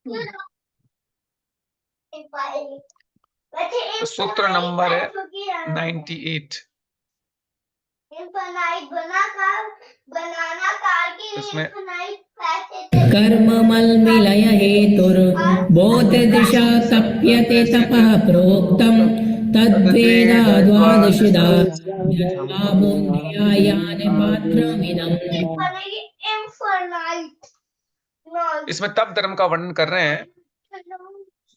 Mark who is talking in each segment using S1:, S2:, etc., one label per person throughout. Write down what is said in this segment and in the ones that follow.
S1: तो सूत्र नंबर है 98। इसमें
S2: कर्म मल मिलय हेतुर बोध दिशा तप्यते तपः प्रोक्तम तद्वेदा द्वादशदा बुद्धियायान पात्रमिदम्।
S1: इसमें तप धर्म का वर्णन कर रहे हैं।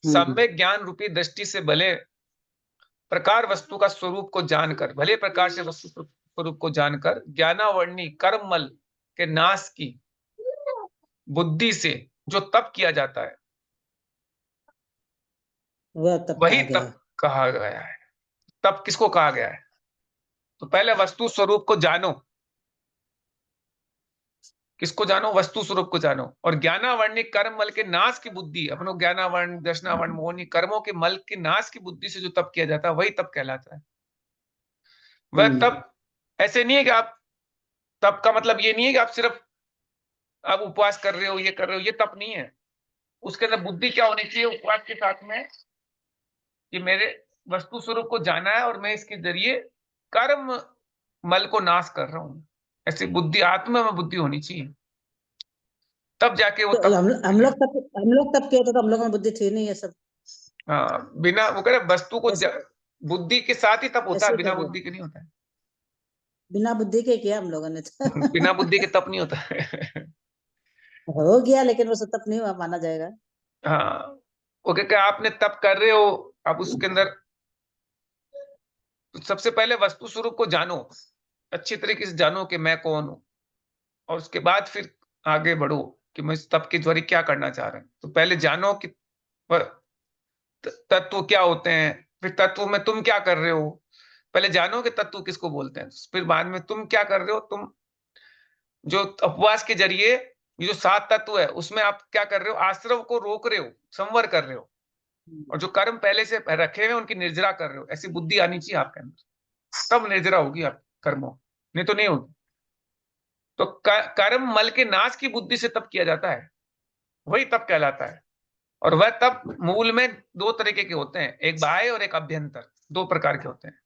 S1: सम्यक ज्ञान रूपी दृष्टि से भले प्रकार वस्तु का स्वरूप को जानकर, भले प्रकार से वस्तु स्वरूप को जानकर ज्ञानावर्णी कर्ममल के नाश की बुद्धि से जो तप किया जाता है वही तप कहा गया है। तप किसको कहा गया है? तो पहले वस्तु स्वरूप को जानो। किसको जानो? वस्तु स्वरूप को जानो। और ज्ञानावर्णी कर्म मल के नाश की बुद्धि, अपनो ज्ञानावर्ण दर्शनावर्ण मोहनी कर्मों के मल के नाश की बुद्धि से जो तप किया जाता है वही तप कहलाता है। वह तप ऐसे नहीं है कि आप, तप का मतलब ये नहीं है कि आप सिर्फ आप उपवास कर रहे हो, ये कर रहे हो, ये तप नहीं है। उसके अंदर बुद्धि क्या होनी चाहिए उपवास के साथ में कि मेरे वस्तु स्वरूप को जाना है और मैं इसके जरिए कर्म मल को नाश कर रहा हूं। ऐसी बुद्धि आत्मा में बुद्धि होनी चाहिए, तब जाके वो
S3: तो हम लोग तब किए तो हम लोगों में बुद्धि थी नहीं, ये सब।
S1: हाँ, बिना वो कह वस्तु को बुद्धि के साथ ही तप होता है, बिना बुद्धि के नहीं होता है।
S3: बिना बुद्धि के किया हम लोगों ने तो।
S1: बिना बुद्धि के तप नहीं होता है।
S3: हो गया, लेकिन वो तप नहीं हुआ माना जाएगा।
S1: हाँ, वो क्या आपने तप कर रहे हो, आप उसके अंदर तो सबसे पहले वस्तु स्वरूप को जानो, अच्छी तरीके से जानो कि मैं कौन हूं, और उसके बाद फिर आगे बढ़ो कि मैं इस तप के द्वारा क्या करना चाह रहा हूं। तो पहले जानो कि तत्व क्या होते हैं, फिर तत्व में तुम क्या कर रहे हो। पहले जानो कि तत्व किसको बोलते हैं, फिर बाद में तुम क्या कर रहे हो। तुम जो उपवास के जरिए ये जो 7 तत्व है उसमें आप क्या कर रहे हो, आश्रव को रोक रहे हो, संवर कर रहे हो, और जो कर्म पहले से रखे हुए उनकी निर्जरा कर रहे हो। ऐसी बुद्धि आनी चाहिए आपके अंदर, तब निर्जरा होगी आप कर्मों, नहीं तो नहीं होगी। तो कर्म मल के नाश की बुद्धि से तप किया जाता है, वही तप कहलाता है। और वह तप मूल में 2 तरीके के होते हैं, एक बाह्य और एक अभ्यंतर, 2 प्रकार के होते हैं।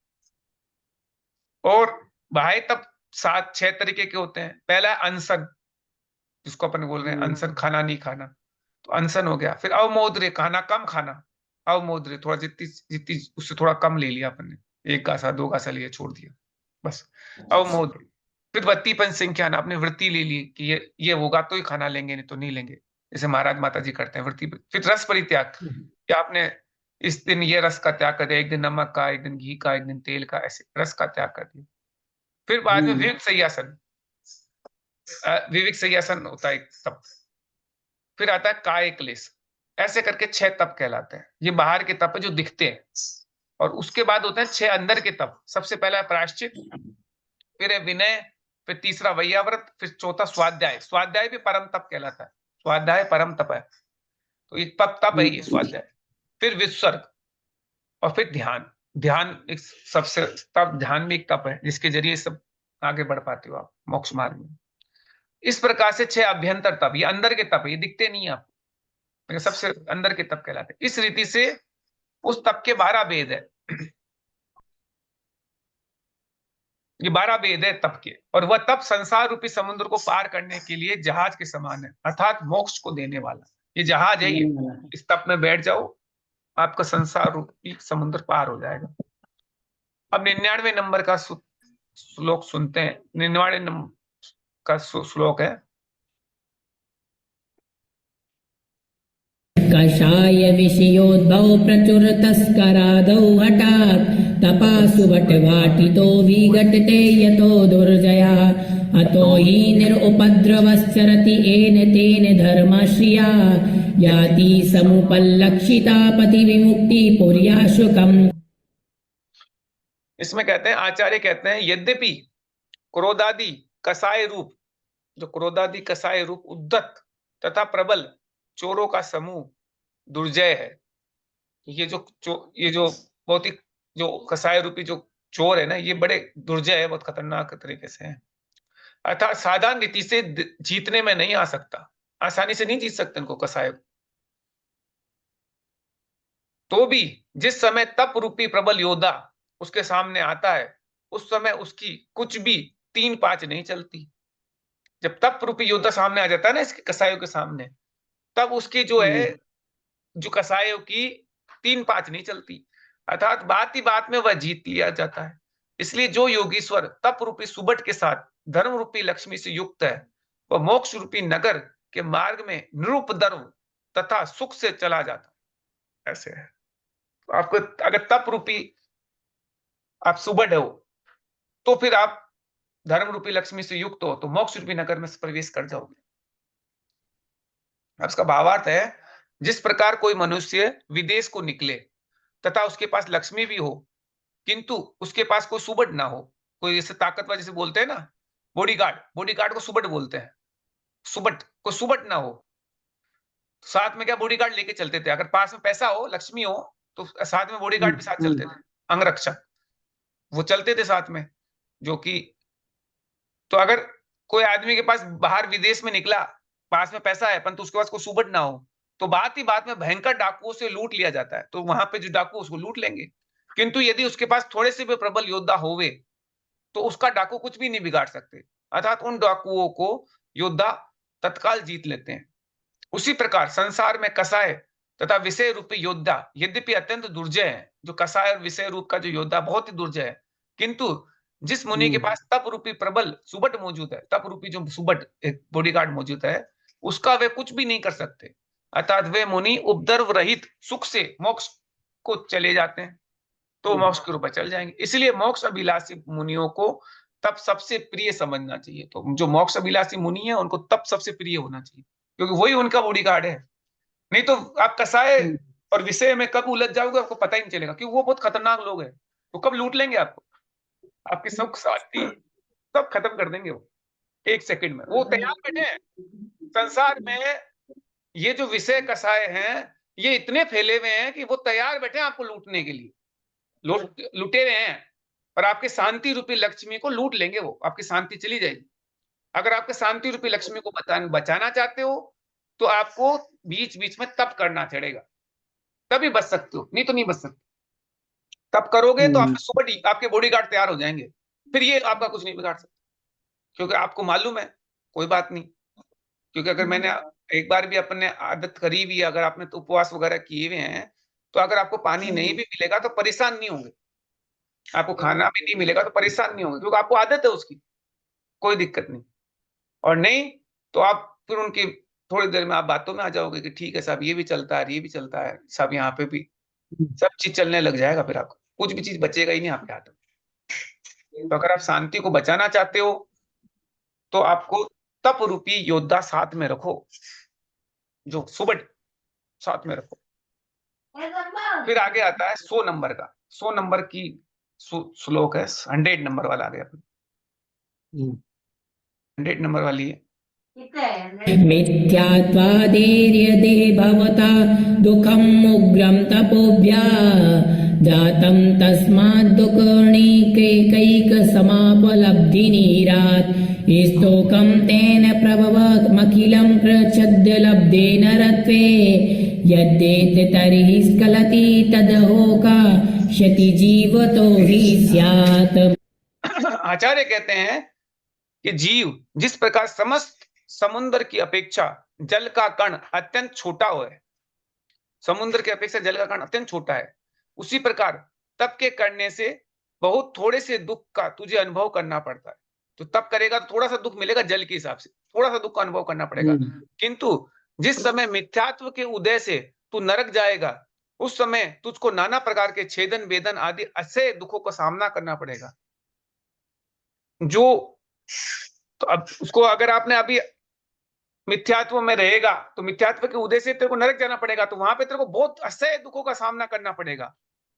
S1: और बाह्य तप 6 तरीके के होते हैं। पहला अनशन, जिसको अपन बोल रहे हैं अनशन, खाना नहीं खाना, तो अनशन हो गया। फिर अवमोद्रे, खाना कम खाना, अवमोद्रे थोड़ा जितनी जितनी उससे थोड़ा कम ले लिया अपन ने, 1 गासा 2 गासा लिया छोड़ दिया बस, अवमोद्रे। फिर वृत्ति पंचसंख्यान, आपने वृत्ति ले ली कि ये होगा तो ही खाना लेंगे, नहीं तो नहीं लेंगे, जैसे महाराज माता जी करते हैं वृत्ति। फिर रस परित्याग, कि आपने इस दिन ये रस का त्याग कर दिया, एक दिन नमक का, एक दिन घी का, एक दिन तेल का, ऐसे रस का त्याग कर दिया। फिर बाद में विविक संयासन, विविक संयासन होता है तप। फिर आता है काय क्लेश। ऐसे करके 6 तप कहलाते हैं। ये बाहर के तप है जो दिखते हैं, और उसके बाद होते हैं 6 अंदर के तप। सबसे पहला है प्रायश्चित, फिर है विनय, फिर तीसरा वैयाव्रत, फिर चौथा स्वाध्याय। स्वाध्याय भी परम तप कहलाता है, स्वाध्याय परम तप है। तो ये तप है ये स्वाध्याय। फिर विसर्ग, और फिर ध्यान। ध्यान एक सबसे तप, ध्यान भी एक तप है जिसके जरिए सब आगे बढ़ पाते हो आप मोक्ष मार्ग में। इस प्रकार से 6 अभ्यंतर तप, ये अंदर के तप है, ये दिखते नहीं आप, लेकिन सबसे अंदर के तप कहलाते हैं। इस रीति से उस तप के 12 भेद है। ये 12 भेद है तप के, और वह तप संसार रूपी समुद्र को पार करने के लिए जहाज के समान है, अर्थात मोक्ष को देने वाला ये जहाज है। ये इस तप में बैठ जाओ, आपका संसार रूपी समुद्र पार हो जाएगा। अब 99वें नंबर का श्लोक सुनते हैं। 99वें नंबर का श्लोक है,
S2: कषाय विषयोद्भव प्रचुर तस्करादौ हठात् तपासु वटवाटितो विघटते यतो दुर्जया अतो हि निरुपद्रवश्चरति येन तेन धर्मश्रिया याति समुपलक्षिता पति विमुक्ति पुर्याशुकम्।
S1: इसमें कहते हैं, आचार्य कहते हैं, यद्यपि क्रोधादि कसाय रूप, जो क्रोधादि कसाय रूप उद्धत तथा प्रबल चोरों का समूह दुर्जय है। ये जो बहुत ही जो कसाय रूपी जो चोर है ना, ये बड़े दुर्जय है, बहुत खतरनाक तरीके से है। अर्थात साधारण रीति से जीतने में नहीं आ सकता, आसानी से नहीं जीत सकते इनको कसाय। तो भी जिस समय तप रूपी प्रबल योद्धा उसके सामने आता है, उस समय उसकी कुछ भी 3-5 नहीं चलती। जब तप रूपी योद्धा सामने आ जाता है ना इसके कसाईयों के सामने, तब उसकी जो है, जो कसाईयों की 3-5 नहीं चलती। अर्थात बात ही बात में वह जीत लिया जाता है। इसलिए जो योगीश्वर तप रूपी सुबट के साथ धर्म रूपी लक्ष्मी से युक्त है, वह मोक्ष रूपी नगर के मार्ग में निरुपद्रव तथा सुख से चला जाता है। ऐसे है। तो आपको अगर तप रूपी आप सुबट हो, तो फिर आप धर्म रूपी लक्ष्मी से युक्त हो, तो मोक्ष रूपी नगर में प्रवेश कर जाओगे। अब इसका भावार्थ है, जिस प्रकार कोई मनुष्य विदेश को निकले तथा उसके पास लक्ष्मी भी हो, किंतु उसके पास कोई सुबट ना हो, कोई ऐसे ताकतवर जैसे बोलते हैं ना, बॉडीगार्ड, बॉडीगार्ड को सुबट बोलते हैं। सुबट, कोई सुबट ना हो, साथ में क्या बॉडीगार्ड लेके चलते थे। अगर पास में पैसा हो, लक्ष्मी हो, तो साथ में बॉडीगार्ड भी साथ चलते थे, अंगरक्षक, वो चलते थे साथ में। जो कि तो अगर कोई आदमी के पास बाहर विदेश में निकला, पास में पैसा है परंतु उसके पास कोई सुबट ना हो, तो बात ही बात में भयंकर डाकुओं से लूट लिया जाता है। तो वहां पे जो डाकू उसको लूट लेंगे। किंतु यदि उसके पास थोड़े से भी प्रबल योद्धा होवे, तो उसका डाकू कुछ भी नहीं बिगाड़ सकते। अर्थात उन डाकुओं को योद्धा तत्काल जीत लेते हैं। उसी प्रकार संसार में कसाय तथा विषय रूपी योद्धा यद्यपि अत्यंत दुर्जय है, जो कसाय और विषय रूप का जो योद्धा बहुत ही दुर्जय है, किंतु जिस मुनि के पास तप रूपी प्रबल सुबट मौजूद है, तप रूपी जो सुबट एक बॉडीगार्ड मौजूद है, उसका वे कुछ भी नहीं कर सकते। अर्थात वे मुनि उपद्रव रहित सुख से मोक्ष को चले जाते हैं, तो मोक्ष के रूप में चल जाएंगे। इसलिए मोक्ष अभिलाषी मुनियों को तप सबसे प्रिय समझना चाहिए। तो जो मोक्ष अभिलाषी मुनि है, उनको तप सबसे प्रिय होना चाहिए, क्योंकि वही उनका बॉडीगार्ड है। नहीं तो आप कसाय और विषय में कब उलझ जाओगे, आपको पता ही नहीं चलेगा, क्योंकि वो बहुत खतरनाक लोग हैं। वो कब लूट लेंगे आपको, आपकी सुख शांति सब खत्म कर देंगे वो, 1 सेकंड में। वो तैयार बैठे हैं संसार में। ये जो विषय कसाय हैं, ये इतने फैले हुए हैं कि वो तैयार बैठे हैं आपको लूटने के लिए। लुटे हुए हैं, और आपके शांति रूपी लक्ष्मी को लूट लेंगे वो, आपकी शांति चली जाएगी। अगर आपके शांति रूपी लक्ष्मी को बचाना चाहते हो, तो आपको बीच-बीच में तप करना चढ़ेगा, तभी बच सकते हो, नहीं तो नहीं बच सकते। तप करोगे तो आपके सुबह आपके बॉडीगार्ड तैयार हो जाएंगे, फिर ये आपका कुछ नहीं बिगाड़ सकते, क्योंकि आपको मालूम है, कोई बात नहीं। क्योंकि अगर मैंने एक बार भी अपने आदत करी हुई है, अगर आपने तो उपवास वगैरह किए हुए हैं, तो अगर आपको पानी नहीं भी मिलेगा तो परेशान नहीं होंगे, आपको खाना भी नहीं मिलेगा तो परेशान नहीं होंगे, क्योंकि आपको आदत है उसकी, कोई दिक्कत नहीं। और नहीं तो आप फिर उनकी थोड़ी देर में आप बातों में आ जाओगे कि ठीक है साहब, ये भी चलता है, ये भी चलता है साहब, यहाँ पे भी सब चीज चलने लग जाएगा, फिर आपको कुछ भी चीज बचेगा ही नहीं आपके हाथ में। तो अगर आप शांति को बचाना चाहते हो, तो आपको तप रूपी योद्धा साथ में रखो, जो सुबह साथ में रखो। फिर आगे आता है 100 नंबर का, 100 नंबर की श्लोक है, 100 नंबर वाला आ गया, 100 नंबर वाली है।
S2: मिथ्यात्वादेर्यदे भवता दुःखम् उग्रं तपोभ्या जातं तस्माद् दुःखर्णिकैकैकसमापलब्धिनीरात् स्तोकं तेन प्रभवमखिलं प्रच्छद्य लब्धेन रत्वे यद्येत तर्हि स्खलति तदहोका क्षति जीवतो हि स्यात्।
S1: आचार्य कहते हैं कि जीव जिस प्रकार समस्त समुद्र की अपेक्षा जल का कण अत्यंत छोटा हो है, समुद्र की अपेक्षा जल का कण अत्यंत छोटा है, उसी प्रकार तप के करने से बहुत थोड़े से दुख का तुझे अनुभव करना पड़ता है। तो तप करेगा तो थोड़ा सा दुख मिलेगा, जल के हिसाब से थोड़ा सा दुख का अनुभव करना पड़ेगा। किंतु जिस समय मिथ्यात्व के उदय से तू नरक जाएगा, उस समय तुझको नाना प्रकार के छेदन वेदन आदि असह्य दुखों का सामना करना पड़ेगा। जो तो अब उसको अगर आपने अभी मिथ्यात्व में रहेगा, तो मिथ्यात्व के उदय से तेरे को नरक जाना पड़ेगा, तो वहां पे तेरे को बहुत असह्य दुखों का सामना करना पड़ेगा।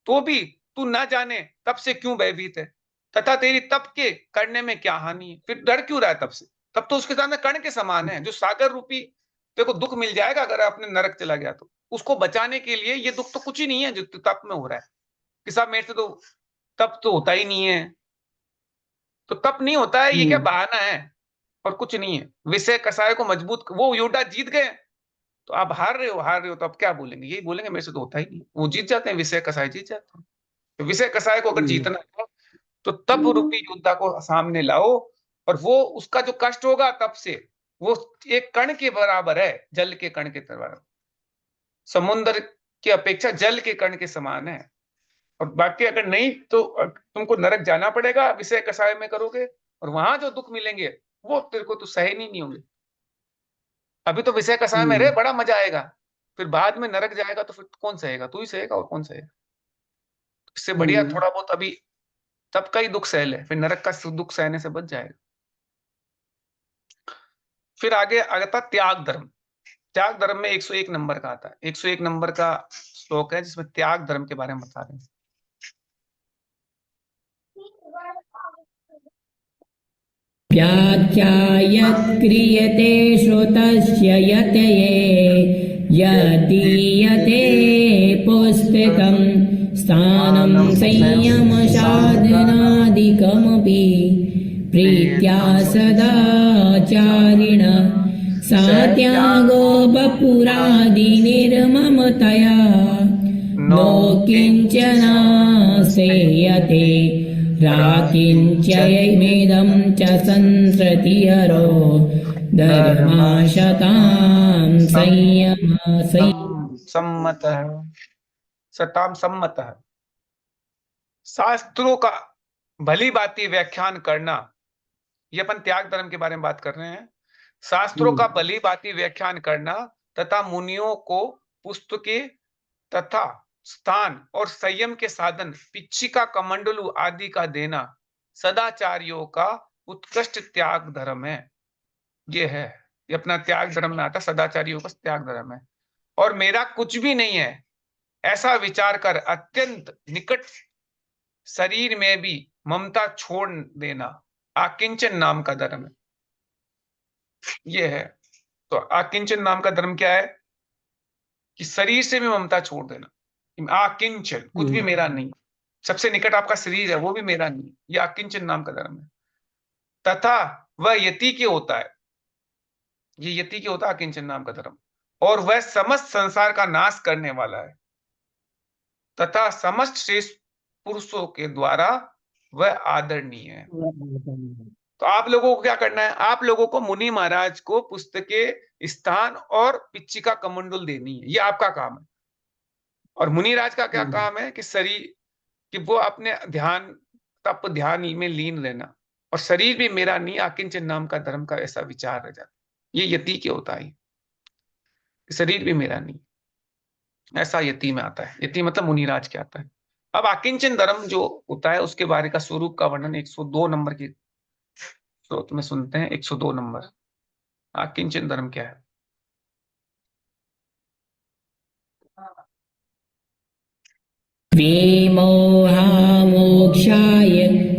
S1: तो भी तू ना जाने तप से क्यों भयभीत है, तथा तेरी तप के करने में क्या हानि है, फिर डर क्यों रहा है तप से। तब तो उसके सामने कण के समान है, जो सागर रूपी तेरे को दुख मिल जाएगा अगर आपने नरक चला गया तो। उसको बचाने के लिए ये दुख तो कुछ ही नहीं है जो तप में हो रहा है कि साहब मेरे से तो तप तो होता ही नहीं है। तो तप नहीं होता है, ये क्या बहाना है और कुछ नहीं है। विषय कसाय को मजबूत, वो योद्धा जीत गए तो आप हार रहे हो तो आप क्या बोलेंगे? यही बोलेंगे मेरे से तो होता ही नहीं। वो जीत जाते हैं, विषय कसाय जीत जाते हैं। तो विषय कसाय को अगर जीतना है तो तप रूपी योद्धा को सामने लाओ, और वो उसका जो कष्ट होगा तप से, वो एक कण के बराबर है, जल के कण के बराबर, समुद्र की अपेक्षा जल के कण के समान है। और बाकी अगर नहीं तो तुमको नरक जाना पड़ेगा, विषय कसाय में करोगे, और वहां जो दुख मिलेंगे वो तेरे को तो सहन ही नहीं होंगे। अभी तो विषय कसाय में रहे, बड़ा मजा आएगा, फिर बाद में नरक जाएगा तो फिर कौन सहेगा? तू ही सहेगा, और कौन सहेगा? इससे बढ़िया थोड़ा बहुत अभी तब का ही दुख सह ले, फिर नरक का दुख सहने से बच जाएगा। फिर आगे आता त्याग धर्म। त्याग धर्म में 101 नंबर का आता है, 101 नंबर का श्लोक है जिसमें त्याग धर्म के बारे में बता रहे हैं।
S2: व्याख्यायत् क्रियते श्रुतस्य यतये यदीयते पुस्तकं स्थानं संयमसाधनादिकमपि प्रीत्या सदाचारिण सा त्यागो वपुरादिनिर्ममतया नो किञ्चन सेयते राकिञ्चयमेदं च संसृतिहरो धर्माशतां
S1: सम्मत है, सताम सम्मत है। शास्त्रों का भली बाती व्याख्यान करना, ये अपन त्याग धर्म के बारे में बात कर रहे हैं। शास्त्रों का भली बाती व्याख्यान करना तथा मुनियों को पुस्तकें तथा स्थान और संयम के साधन पिच्छिका कमंडलू आदि का देना सदाचारियों का उत्कृष्ट त्याग धर्म है। ये है, ये अपना त्याग धर्म में आता, सदाचारियों का त्याग धर्म है। और मेरा कुछ भी नहीं है ऐसा विचार कर अत्यंत निकट शरीर में भी ममता छोड़ देना आकिंचन नाम का धर्म है। ये है, तो आकिंचन नाम का धर्म क्या है? कि शरीर से भी ममता छोड़ देना। आकिंचन, कुछ भी मेरा नहीं, सबसे निकट आपका शरीर है वो भी मेरा नहीं, ये आकिंचन नाम का धर्म है। तथा वह यति के होता है, ये यति के होता है आकिंचन नाम का धर्म, और वह समस्त संसार का नाश करने वाला है तथा समस्त श्रेष्ठ पुरुषों के द्वारा वह आदरणीय है। तो आप लोगों को क्या करना है? आप लोगों को मुनि महाराज को पुस्तकें, स्थान और पिच्छिका कमंडल देनी है, ये आपका काम है। और मुनिराज का क्या काम है? कि शरीर, कि वो अपने ध्यान, तप ध्यान में लीन रहना, और शरीर भी मेरा नहीं, आकिंचन नाम का धर्म का ऐसा विचार रह जाता। ये यति के होता है, शरीर भी मेरा नहीं, ऐसा यति में आता है। यति मतलब मुनिराज के आता है। अब आकिंचन धर्म जो होता है उसके बारे का स्वरूप का वर्णन 102 नंबर की स्रोत में सुनते हैं। 102 नंबर, आकिंचन धर्म क्या है?
S2: विमोहामोक्षाय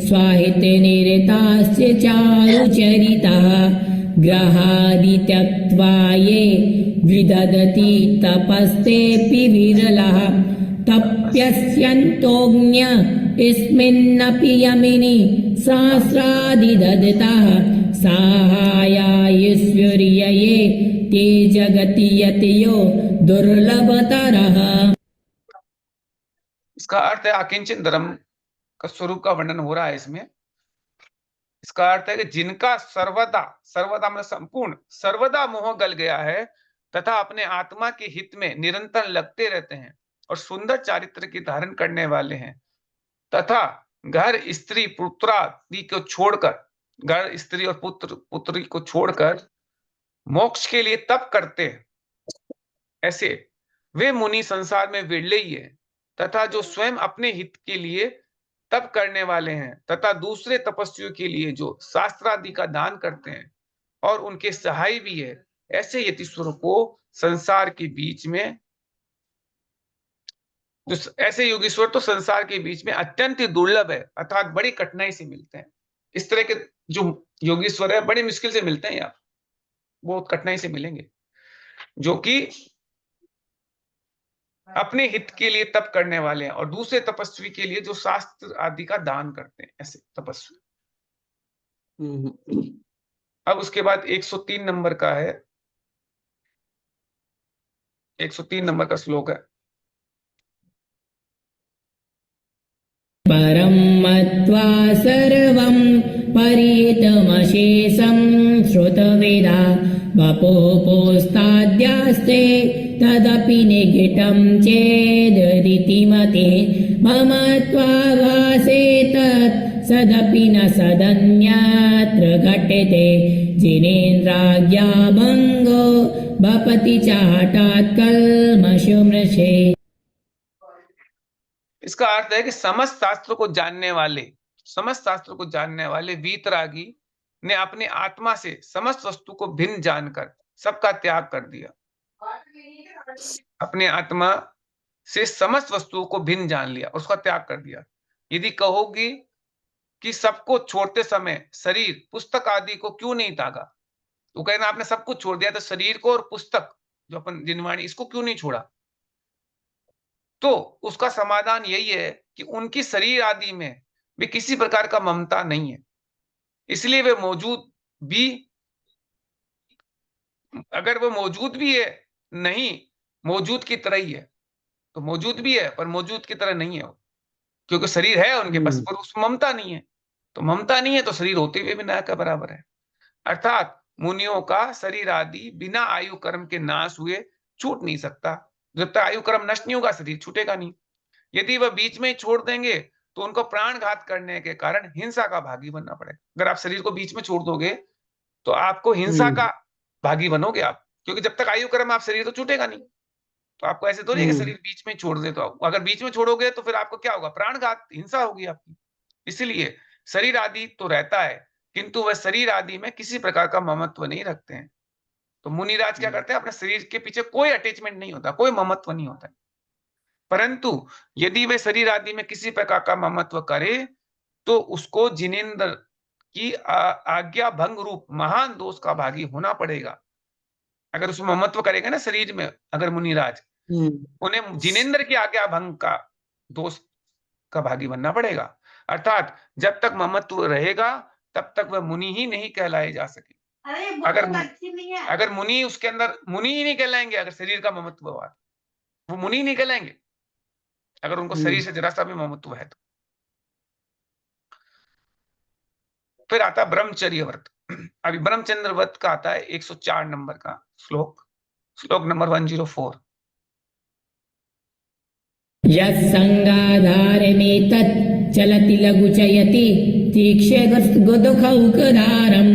S2: स्वाहितनिरतास्य चारुचरितः ग्रहादि त्यक्त्वा ये विदधति तपस्तेऽपि विरलः तप्यस्यन्तोऽज्ञ यस्मिन्नपि यमिनि सहस्राधिदधतः साहाय्यायश्वर्यये ते जगति यतयो दुर्लभतरः।
S1: इसका अर्थ है, आकिंचन धर्म का स्वरूप का वर्णन हो रहा है इसमें। इसका अर्थ है कि जिनका सर्वदा, सर्वदा मतलब संपूर्ण, सर्वदा मोह गल गया है तथा अपने आत्मा के हित में निरंतर लगते रहते हैं और सुंदर चारित्र की धारण करने वाले हैं, तथा घर स्त्री पुत्रादि को छोड़कर, घर स्त्री और पुत्र पुत्री को छोड़कर मोक्ष के लिए तप करते हैं, ऐसे वे मुनि संसार में विरले ही है। तथा जो स्वयं अपने हित के लिए तप करने वाले हैं तथा दूसरे तपस्वियों के लिए जो शास्त्रादि का दान करते हैं और उनके सहाय भी है, ऐसे यतीश्वरों को संसार के बीच में, जो ऐसे योगीश्वर तो संसार के बीच में अत्यंत ही दुर्लभ है, अर्थात बड़ी कठिनाई से मिलते हैं। इस तरह के जो योगीश्वर है बड़ी मुश्किल से मिलते हैं, यहाँ बहुत कठिनाई से मिलेंगे, जो कि अपने हित के लिए तप करने वाले हैं और दूसरे तपस्वी के लिए जो शास्त्र आदि का दान करते हैं, ऐसे तपस्वी। अब उसके बाद 103 नंबर का है, 103 नंबर का श्लोक है।
S2: परं मत्वा सर्वं परितमशेषं श्रुतवेदा वपोपोस्ताद्यास्ते तदपि निघिटं चेदरिति मते मम त्वाभासेत सदपि न सदन्यत्र घटते जिनेन्द्राज्ञा भङ्गो भपति च हठात् कल्मषुमृषे।
S1: इसका अर्थ है कि समस्त शास्त्रों को जानने वाले वीतरागी ने अपनी आत्मा से समस्त वस्तु को भिन्न जानकर सबका त्याग कर दिया। अपने आत्मा से समस्त वस्तुओं को भिन्न जान लिया, उसका त्याग कर दिया। यदि कहोगी कि सबको छोड़ते समय शरीर पुस्तक आदि को क्यों नहीं त्यागा, तो कहना आपने सब कुछ छोड़ दिया, तो शरीर को और पुस्तक जो अपन जिनवाणी इसको क्यों नहीं छोड़ा? तो उसका समाधान यही है कि उनकी शरीर आदि में भी किसी प्रकार का ममता नहीं है, इसलिए वे मौजूद भी, अगर वो मौजूद भी है, नहीं मौजूद की तरह ही है, तो मौजूद भी है पर मौजूद की तरह नहीं है वो, क्योंकि शरीर है उनके पास पर उसमें ममता नहीं है। तो ममता नहीं है तो शरीर होते हुए भी ना के बराबर है। अर्थात मुनियों का शरीर आदि बिना आयु कर्म के नाश हुए छूट नहीं सकता। जब तक आयु कर्म नष्ट नहीं होगा शरीर छूटेगा नहीं। यदि वह बीच में ही छोड़ देंगे तो उनको प्राणघात करने के कारण हिंसा का भागी बनना पड़ेगा। अगर आप शरीर को बीच में छोड़ दोगे तो आपको हिंसा का भागी बनोगे आप, क्योंकि जब तक आयु कर्म आप शरीर तो छूटेगा नहीं। तो आपको ऐसे थोड़ी है कि शरीर बीच में छोड़ दे, तो अगर बीच में छोड़ोगे तो फिर आपको क्या होगा? प्राणघात, हिंसा होगी आपकी। इसलिए शरीर आदि तो रहता है, किंतु वह शरीर आदि में किसी प्रकार का ममत्व नहीं रखते हैं। तो मुनिराज क्या करते हैं? अपने शरीर के पीछे कोई अटैचमेंट नहीं होता, कोई ममत्व नहीं होता है। परंतु यदि वे शरीर आदि में किसी प्रकार का ममत्व करे तो उसको जिनेंद्र की आज्ञा भंग रूप महान दोष का भागी होना पड़ेगा। अगर उसमें ममत्व करेगा ना शरीर में, अगर मुनिराज, उन्हें जिनेंद्र की आज्ञा भंग का दोष का भागी बनना पड़ेगा। अर्थात जब तक ममत्व रहेगा तब तक वह मुनि ही नहीं कहलाए जा सके। अगर मुनि उसके अंदर मुनि ही नहीं कहलाएंगे, अगर शरीर का ममत्व हुआ वो मुनि नहीं कहलाएंगे, अगर उनको शरीर से जरा सा भी ममत्व है तो। फिर आता है ब्रह्मचर्य व्रत। अभी ब्रह्मचर्य व्रत का आता है 104 नंबर का श्लोक नंबर 104।
S2: यत्संगाधारमेतत् चलति लघुचयति तीक्ष्णगुदुखौकधारम्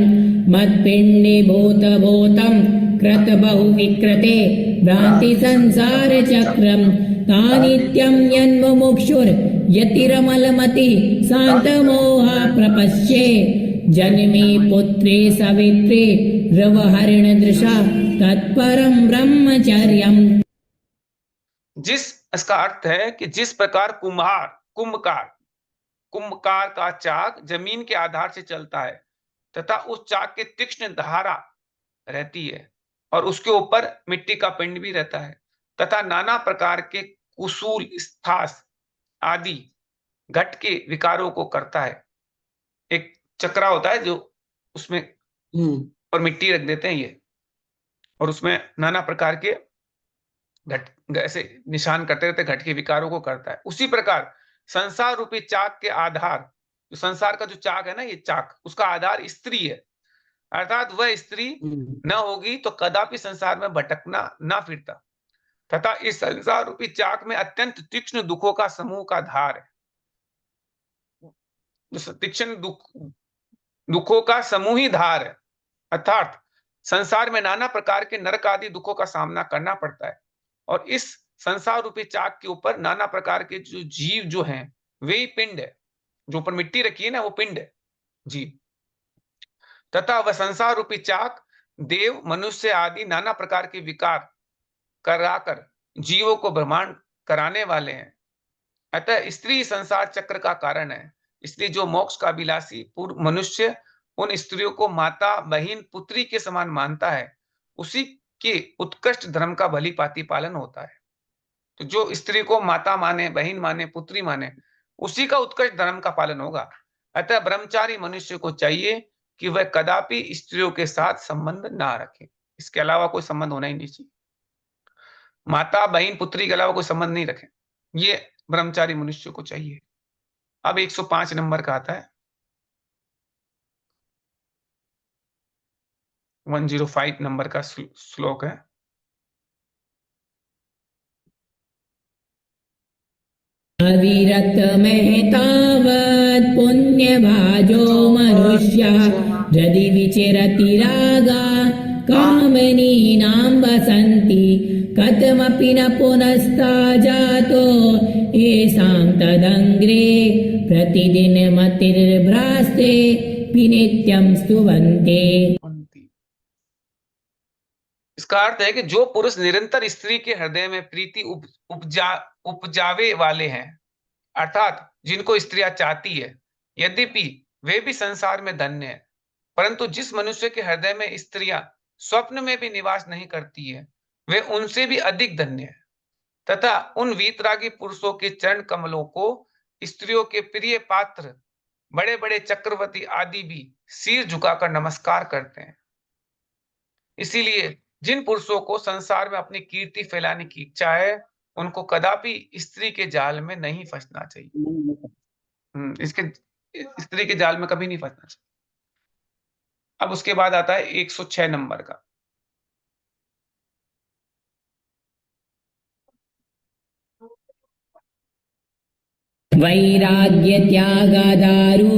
S2: मत्पिण्डे भूतभूतं कृतबहुविकृते भ्रान्ति संसारचक्रम् तानित्यं यन्मुमुक्षुर्यतिरमलमति शान्तमोहा प्रपश्ये जन्मे पुत्रे सवित्रे रवहरिणदृशा तत्परं ब्रह्मचर्यम्।
S1: इसका अर्थ है कि जिस प्रकार कुंभकार का चाक जमीन के आधार से चलता है तथा उस चाक के तीक्ष्ण धारा रहती है और उसके ऊपर मिट्टी का पिंड भी रहता है तथा नाना प्रकार के कुसूल स्थास आदि घट के विकारों को करता है। एक चक्रा होता है जो उसमें और मिट्टी रख देते हैं ये, और उसमें नाना प्रकार के घट ऐसे निशान करते रहते, घट के विकारों को करता है। उसी प्रकार संसार रूपी चाक के आधार, जो संसार का जो चाक है ना, ये चाक, उसका आधार स्त्री है। अर्थात वह स्त्री न होगी तो कदापि संसार में भटकना ना फिरता, तथा इस संसार रूपी चाक में अत्यंत तीक्ष्ण दुखों का समूह का धार है। जो तीक्ष्ण दुखों का समूह ही धार है, अर्थात संसार में नाना प्रकार के नरक आदि दुखों का सामना करना पड़ता है, और इस संसार रूपी चाक के ऊपर नाना प्रकार के जो जीव जो हैं वे ही पिंड है। जो ऊपर मिट्टी रखी है ना, वो पिंड है जीव, तथा वह संसार रूपी चाक देव मनुष्य आदि नाना प्रकार के विकार कराकर जीवों को भ्रमण कराने वाले हैं। अतः स्त्री संसार चक्र का कारण है। इसलिए जो मोक्ष का अभिलाषी पूर्व मनुष्य उन स्त्रियों को माता, बहन, पुत्री के समान मानता है, उसी के उत्कृष्ट धर्म का भली भांति पालन होता है। तो जो स्त्री को माता माने, बहन माने, पुत्री माने, उसी का उत्कृष्ट धर्म का पालन होगा। अतः ब्रह्मचारी मनुष्य को चाहिए कि वह कदापि स्त्रियों के साथ संबंध ना रखे, इसके अलावा कोई संबंध होना ही नहीं चाहिए। माता बहन पुत्री के अलावा कोई संबंध नहीं रखें, ये ब्रह्मचारी मनुष्य को चाहिए। अब 105 नंबर का आता है, 105 नंबर का श्लोक है।
S2: अविरत मेहतावत् पुण्यभाजो मनुष्यः यदि विचरति रागा कामिनीनां वसन्ति कथमपि न पुनस्ता जातो येषां तदङ्ग्रे प्रतिदिनमतिर्भ्रास्ते नित्यं स्तुवन्ते।
S1: इसका अर्थ है कि जो पुरुष निरंतर स्त्री के हृदय में प्रीति उपजावे वाले हैं, अर्थात जिनको स्त्रियां चाहती है, यद्यपि वे भी संसार में धन्य है, परंतु जिस मनुष्य के हृदय में स्त्रियां स्वप्न में भी निवास नहीं करती है, वे उनसे भी अधिक धन्य है, तथा उन वीतरागी पुरुषों के चरण कमलों को स्त्रियों के प्रिय पात्र बड़े बड़े चक्रवर्ती आदि भी सिर झुकाकर नमस्कार करते हैं। इसीलिए जिन पुरुषों को संसार में अपनी कीर्ति फैलाने की इच्छा है, उनको कदापि स्त्री के जाल में नहीं फंसना चाहिए। इसके स्त्री के जाल में कभी नहीं फंसना चाहिए। अब उसके बाद आता है 106 नंबर का।
S2: वैराग्य त्यागादारु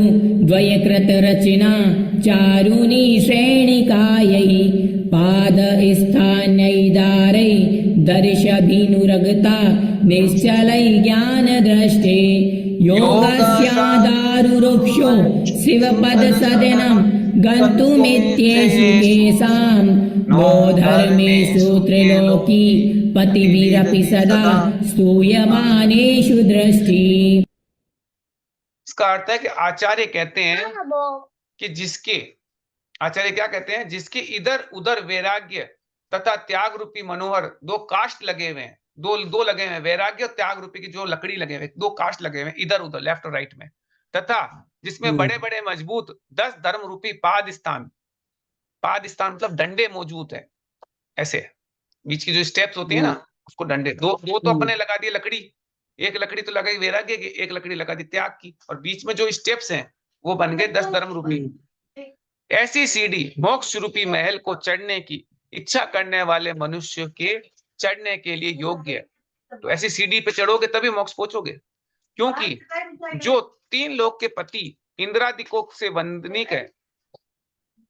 S2: द्वयकृत रचना चारुनी श्रेणिकायै पाद स्थानैदारै दर्शभिनुरगता निश्चलै ज्ञान दृष्टे योगस्यादारुरुक्षो शिवपद सदनं गन्तुमित्येषु केषां नो धर्मेषु त्रिलोकी पतिभिरपि सदा स्तूयमानेषु दृष्टि।
S1: इसका अर्थ है कि आचार्य कहते हैं कि आचार्य क्या कहते हैं, जिसके इधर उधर वैराग्य तथा त्याग रूपी मनोहर दो काष्ठ लगे हुए हैं, दो लगे हुए हैं, वैराग्य और त्याग रूपी की जो लकड़ी लगे हुए, दो काष्ठ लगे हुए इधर उधर लेफ्ट और राइट में, तथा जिसमें बड़े बड़े मजबूत 10 धर्म रूपी पाद स्थान मतलब डंडे मौजूद है। ऐसे बीच की जो स्टेप्स होती है ना, उसको डंडे दो तो अपने लगा दिए लकड़ी, एक लकड़ी तो लगाई वैराग्य की, एक लकड़ी लगा दी त्याग की, और बीच में जो स्टेप्स हैं वो बन गए 10 धर्म रूपी। ऐसी सीढ़ी मोक्ष रूपी महल को चढ़ने की इच्छा करने वाले मनुष्य के चढ़ने के लिए योग्य है। तो ऐसी सीढ़ी पे चढ़ोगे तभी मोक्ष पहुंचोगे, क्योंकि जो 3 लोक के पति इंद्रादिकों से वंदनीक है,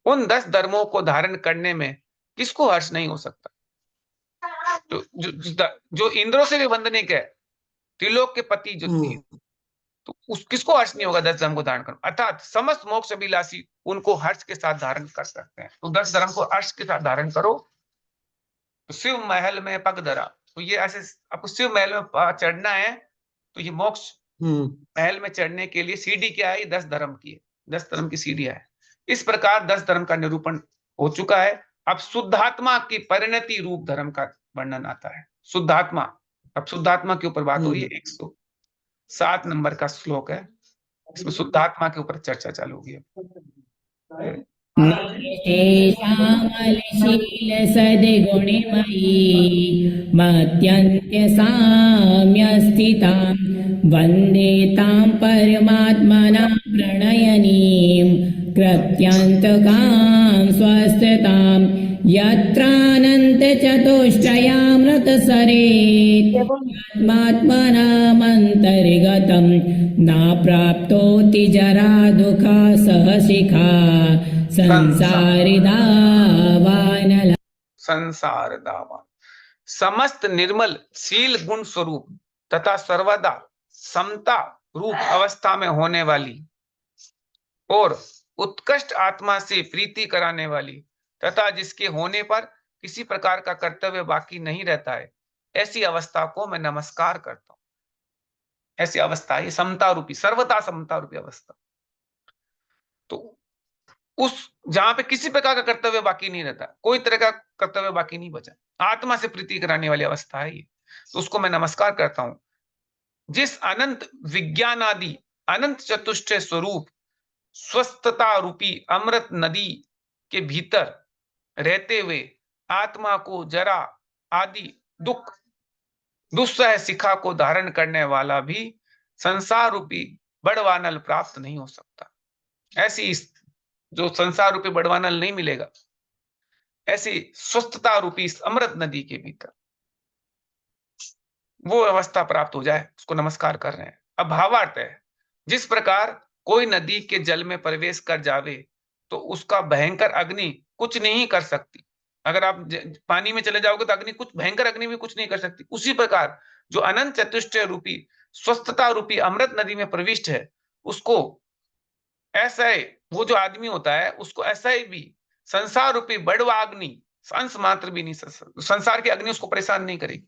S1: उन 10 धर्मों को धारण करने में किसको हर्ष नहीं हो सकता। तो जो इंद्रों से भी वंदनीक है, त्रिलोक के पति जो तो किसको हर्ष नहीं होगा 10 धर्म को धारण कर, अर्थात समस्त मोक्ष अभिलाषी उनको हर्ष के साथ धारण कर सकते हैं। तो 10 धर्म को हर्ष के साथ धारण करो। तो शिव महल में पग धरा, तो ये ऐसे आपको शिव महल में चढ़ना है, तो ये मोक्ष महल में चढ़ने के लिए सीढ़ी क्या है, 10 धर्म की है, 10 धर्म की सीढ़ी है। इस प्रकार 10 धर्म का निरूपण हो चुका है। अब शुद्धात्मा की परिणति रूप धर्म का वर्णन आता है। शुद्धात्मा, अब शुद्धात्मा के ऊपर बात हो रही है। 107 नंबर का श्लोक है, इसमें शुद्धात्मा के ऊपर चर्चा चालू हुई है।
S2: निशेषामलशील सद्गुणमयी मत्यन्त्य साम्यस्थितां वन्दे तां परमात्मना प्रणयनीं कृत्यन्तकां स्वस्थतां यत्रानन्त चतुष्टयामृतसरेत् आत्मात्मनामन्तर्गतं नाप्राप्तोति जरा दुःखा सहशिखा
S1: संसार दावान समस्त निर्मल शील गुण स्वरूप तथा सर्वदा समता रूप अवस्था में होने वाली और उत्कृष्ट आत्मा से प्रीति कराने वाली तथा जिसके होने पर किसी प्रकार का कर्तव्य बाकी नहीं रहता है, ऐसी अवस्था को मैं नमस्कार करता हूं। ऐसी अवस्था ये समता रूपी, सर्वथा समता रूपी अवस्था, तो उस जहां पे किसी प्रकार का कर्तव्य बाकी नहीं रहता, कोई तरह का कर्तव्य बाकी नहीं बचा, आत्मा से प्रीति कराने वाली अवस्था है ये, तो उसको मैं नमस्कार करता हूं। जिस अनंत विज्ञान आदि अनंत चतुष्टय स्वरूप स्वस्थता रूपी अमृत नदी के भीतर रहते हुए आत्मा को जरा आदि दुख दुस्सह शिखा को धारण करने वाला भी संसार रूपी बड़वानल प्राप्त नहीं हो सकता। ऐसी जो संसार रूपी बड़वानल नहीं मिलेगा, ऐसी स्वस्थता रूपी इस अमृत नदी के भीतर वो अवस्था प्राप्त हो जाए, उसको नमस्कार कर रहे हैं। अब भावार्थ है, जिस प्रकार कोई नदी के जल में प्रवेश कर जावे तो उसका भयंकर अग्नि कुछ नहीं कर सकती। अगर आप पानी में चले जाओगे तो अग्नि कुछ भयंकर अग्नि भी कुछ नहीं कर सकती। उसी प्रकार जो अनंत चतुष्टय रूपी स्वस्थता रूपी अमृत नदी में प्रविष्ट है, उसको ऐसा ही वो जो आदमी होता है, उसको ऐसा ही भी संसार रूपी बड़वाग्नि अंश मात्र भी नहीं, संसार की अग्नि उसको परेशान नहीं करेगी,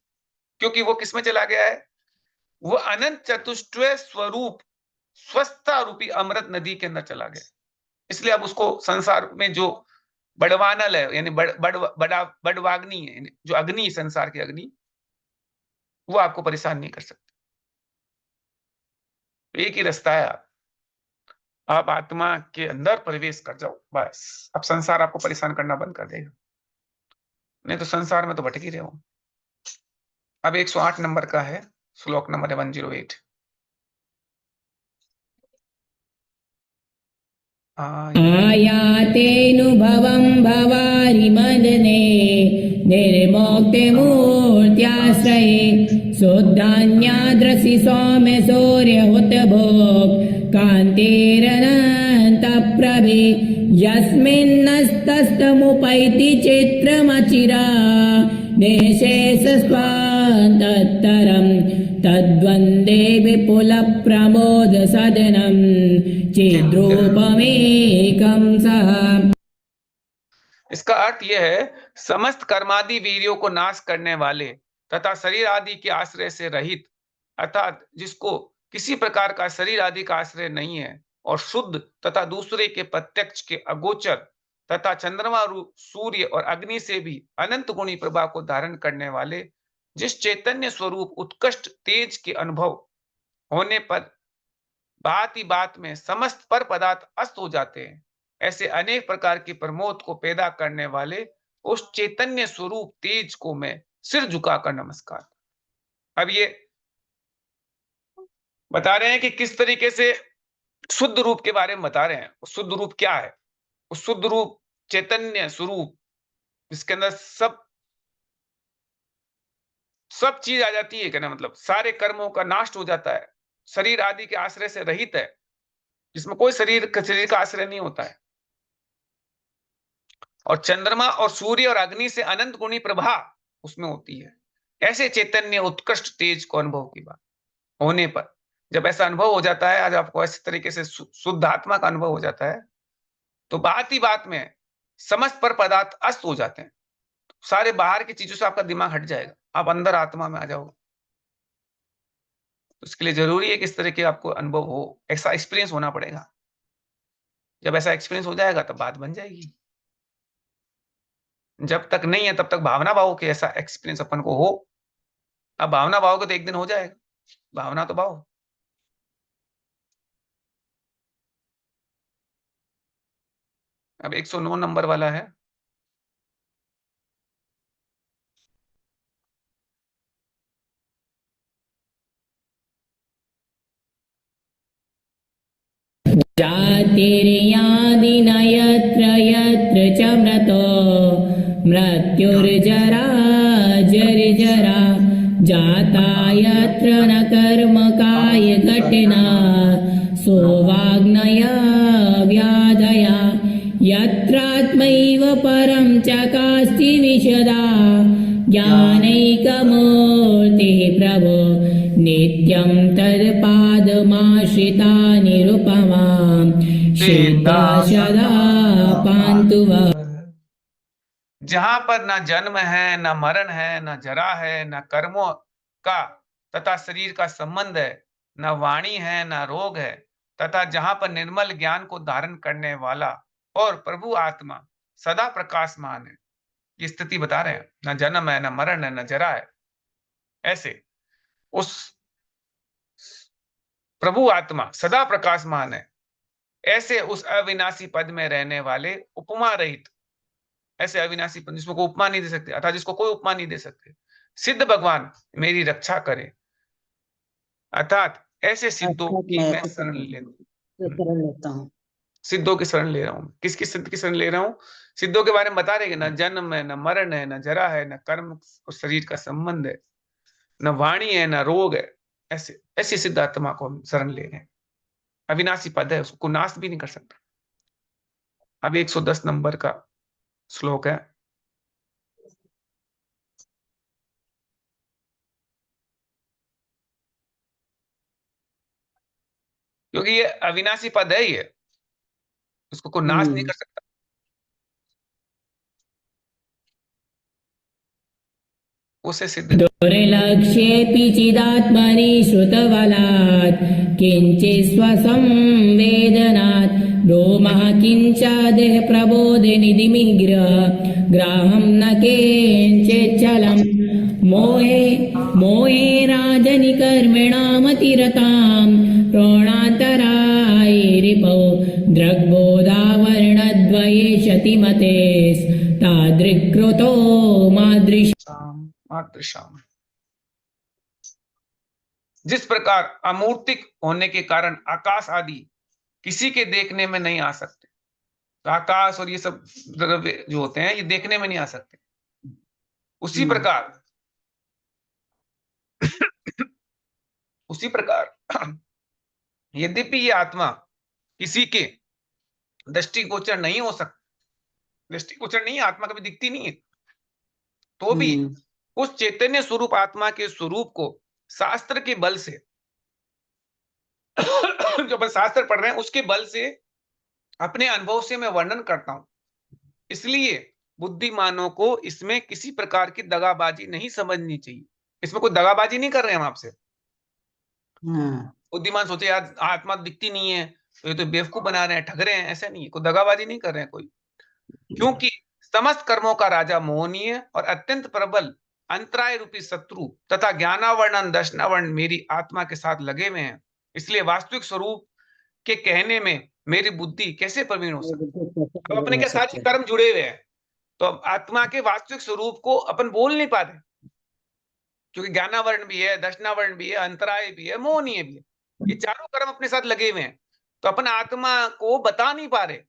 S1: क्योंकि वो किसमें चला गया है, वो अनंत चतुष्टय स्वरूप स्वस्थता रूपी अमृत नदी के अंदर चला गया। इसलिए अब उसको संसार में जो बड़वानल है, यानी बड़वाग्नि है, जो अग्नि, संसार की अग्नि, वो आपको परेशान नहीं कर सकती। एक ही रास्ता है, आप आत्मा के अंदर प्रवेश कर जाओ, बस अब संसार आपको परेशान करना बंद कर देगा। नहीं तो संसार में तो भटक ही रहे हो। अब 108 नंबर का है, श्लोक नंबर 108।
S2: आयातेनुभवं भवारि मदने निर्मोक्ते मूर्त्याश्रये शुद्धान्याद्रसि सौम्य सूर्यहुतभोक् कान्तेरनन्तप्रभे यस्मिन्नस्तस्तमुपैति चित्रमचिरा निःशेषस्वान्तरम् तद्वन्दे विपुलप्रमोदसदनं चिद्रूपमेकं सः।
S1: इसका अर्थ यह है, समस्त कर्मादि वीर्यों को नाश करने वाले तथा शरीर आदि के आश्रय से रहित, अर्थात जिसको किसी प्रकार का शरीर आदि का आश्रय नहीं है और शुद्ध तथा दूसरे के प्रत्यक्ष के अगोचर तथा चंद्रमा सूर्य और अग्नि से भी अनंत गुणी प्रभा को धारण करने वाले जिस चैतन्य स्वरूप उत्कृष्ट तेज के अनुभव होने पर बात ही बात में समस्त पर पदार्थ अस्त हो जाते हैं, ऐसे अनेक प्रकार के प्रमोद को पैदा करने वाले उस चैतन्य स्वरूप तेज को मैं सिर झुकाकर नमस्कार। अब ये बता रहे हैं कि किस तरीके से शुद्ध रूप के बारे में बता रहे हैं। शुद्ध रूप क्या है? उस शुद्ध रूप चैतन्य स्वरूप जिसके अंदर सब चीज आ जाती है, कहना मतलब सारे कर्मों का नाश हो जाता है, शरीर आदि के आश्रय से रहित है, जिसमें कोई शरीर का आश्रय नहीं होता है, और चंद्रमा और सूर्य और अग्नि से अनंत गुणी प्रभा उसमें होती है। ऐसे चैतन्य उत्कृष्ट तेज को अनुभव की बात होने पर, जब ऐसा अनुभव हो जाता है, आज आपको इस तरीके से शुद्ध आत्मा का अनुभव हो जाता है, तो बात ही बात में समस्त पर पदार्थ अस्त हो जाते हैं। सारे बाहर की चीजों से आपका दिमाग हट जाएगा, आप अंदर आत्मा में आ जाओगे। उसके लिए जरूरी है कि इस तरह के आपको अनुभव हो, ऐसा एक्सपीरियंस होना पड़ेगा। जब ऐसा एक्सपीरियंस हो जाएगा तब बात बन जाएगी। जब तक नहीं है तब तक भावना भाव के ऐसा एक्सपीरियंस अपन को हो। अब भावना भाव के तो एक दिन हो जाएगा, भावना तो भाव। अब 109 नंबर वाला है,
S2: जातिर्यादिन यत्र यत्र च मृतो मृत्युर्जरा जर्जरा जाता यत्र न कर्मकाय घटना सोवाग्नय व्याधया यत्रात्मैव परं च कास्ति विशदा ज्ञानैकमूर्तिः प्रभो नित्यं तत्पादमाश्रिता निरुपमां सिद्धा सदा पान्तु वः।
S1: जहां पर ना जन्म है, ना मरण है, ना जरा है, ना कर्मों का तथा शरीर का संबंध है, ना वाणी है, ना रोग है, तथा जहां पर निर्मल ज्ञान को धारण करने वाला और प्रभु आत्मा सदा प्रकाशमान है, ये स्थिति बता रहे हैं। ना जन्म है, ना मरण है, ना जरा है, ऐसे उस प्रभु आत्मा सदा प्रकाशमान है, ऐसे उस अविनाशी पद में रहने वाले उपमा रहित, ऐसे अविनाशी पद जिसको कोई उपमा नहीं दे सकते, अर्थात जिसको कोई उपमा नहीं दे सकते, सिद्ध भगवान मेरी रक्षा करे। अर्थात ऐसे सिद्धों की मैं शरण
S3: लेता हूँ।
S1: सिद्धों की शरण ले रहा हूँ। किसकी सिद्ध की शरण ले रहा हूँ? सिद्धों के बारे में बता रहे हैं, न जन्म है, न मरण है, न जरा है, न कर्म और शरीर का संबंध है, न वाणी है, न रोग है। ऐसे ऐसी सिद्ध आत्मा को हम शरण ले रहे हैं। अविनाशी पद है, उसको नाश भी नहीं कर सकता। अब 110 नंबर का श्लोक है। क्योंकि ये अविनाशी पद है, ये उसको कोई नाश नहीं कर सकता। उसे सिद्ध
S2: दुर्लक्ष्येऽपि चिदात्मनि श्रुतबलात् किञ्चित् स्वसंवेदनात् रोमः किञ्चादेह प्रबोधनिधिमिग्रह ग्राहं न किञ्चिच्चलम् मोहे राजनिकर्मिणामतिरतां प्रोणान्तराये रिपौ दृग्बोधावरणद्वये शतिमतेस्तादृक्कृतो
S1: मादृशाम। जिस प्रकार अमूर्तिक होने के कारण आकाश आदि किसी के देखने में नहीं आ सकते, तो आकाश और ये सब द्रव्य जो होते हैं ये देखने में नहीं आ सकते, उसी प्रकार यद्यपि ये आत्मा किसी के दृष्टिगोचर नहीं हो सकती, दृष्टिगोचर नहीं है, आत्मा कभी दिखती नहीं है, तो भी उस चैतन्य स्वरूप आत्मा के स्वरूप को शास्त्र के बल से जो अपन शास्त्र पढ़ रहे हैं उसके बल से अपने अनुभव से मैं वर्णन करता हूं। इसलिए बुद्धिमानों को इसमें किसी प्रकार की दगाबाजी नहीं समझनी चाहिए। इसमें कोई दगाबाजी नहीं कर रहे हैं हम आपसे। बुद्धिमान सोचे यार आत्मा दिखती नहीं है तो ये तो बेवकूफ बना रहे हैं, ठग रहे हैं, ऐसा नहीं है, कोई दगाबाजी नहीं कर रहे हैं कोई। क्योंकि समस्त कर्मों का राजा मोहनीय और अत्यंत प्रबल अंतराय रूपी शत्रु तथा ज्ञानावरण दर्शनावरण मेरी आत्मा के साथ लगे हुए हैं। इसलिए वास्तविक स्वरूप के कहने में मेरी बुद्धि कैसे प्रवीण हो सकती? अब अपने के सारे कर्म जुड़े हुए हैं, तो आत्मा के वास्तविक स्वरूप को अपन बोल नहीं पाते, क्योंकि ज्ञानावरण भी है, दर्शनावरण भी है, अंतराय भी है, मोहनीय भी है। ये चारों कर्म अपने साथ लगे हुए हैं, तो अपन आत्मा को बता नहीं पा रहे।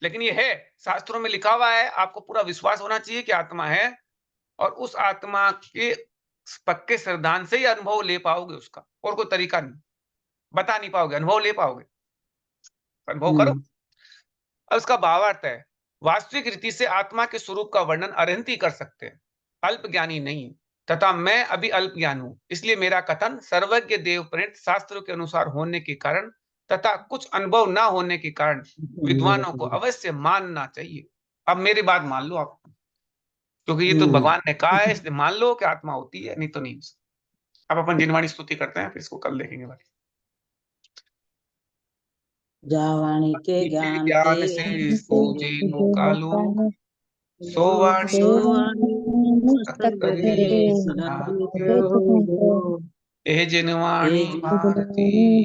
S1: लेकिन ये है, शास्त्रों में लिखा हुआ है, आपको पूरा विश्वास होना चाहिए कि आत्मा है, और उस आत्मा के पक्के श्रद्धान से ही अनुभव ले पाओगे उसका, और कोई तरीका नहीं। बता नहीं पाओगे, अनुभव ले पाओगे, अनुभव करो। अब इसका भावार्थ है, वास्तविक रीति से आत्मा के स्वरूप का वर्णन अरहंत ही कर सकते हैं, अल्प ज्ञानी नहीं, तथा मैं अभी अल्प ज्ञान हूं। इसलिए मेरा कथन सर्वज्ञ देव प्रणीत शास्त्रों के अनुसार होने के कारण तथा कुछ अनुभव ना होने के कारण विद्वानों को अवश्य मानना चाहिए। अब मेरी बात मान लो आप, क्योंकि ये तो भगवान ने कहा है, इसलिए मान लो कि आत्मा होती है, नहीं तो नहीं। अब अपन जिनवाणी स्तुति करते हैं, फिर इसको कल देखेंगे भाई।
S3: जावाणी के ज्ञान
S1: से पूजे नो कालो सोवाणी ए जिनवाणी भारती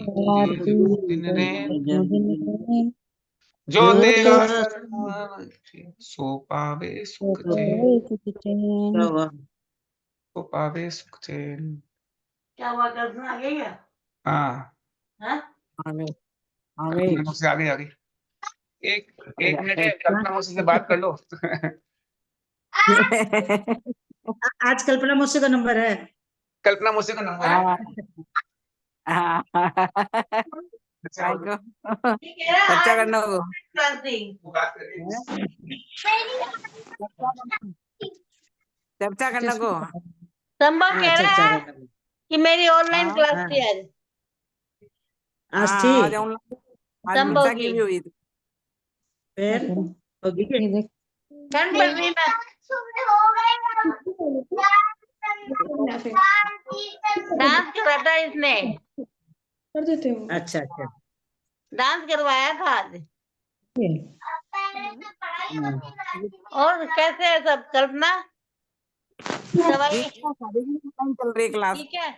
S1: दिन रे जो तेरा शरण सो पावे सुख चैन, सो पावे सुख चैन।
S4: क्या हुआ, कल्पना आ गई है?
S1: हाँ मुझसे आगे आगे एक मिनट है, कल्पना मौसी से बात कर लो।
S3: आज कल्पना मौसी का नंबर है।
S1: कल्पना मौसी का नंबर है।
S4: चर्चा करना हो, चर्चा करना को संभव कह रहा है कि मेरी ऑनलाइन क्लास थी
S3: आज थी,
S4: संभव की भी हुई थी,
S3: फिर होगी
S4: डांस करा था इसने,
S5: कर देते हो।
S3: अच्छा अच्छा
S4: डांस करवाया था आज। और कैसे है सब? कल्पना दवाई चल रही क्लास, ठीक है।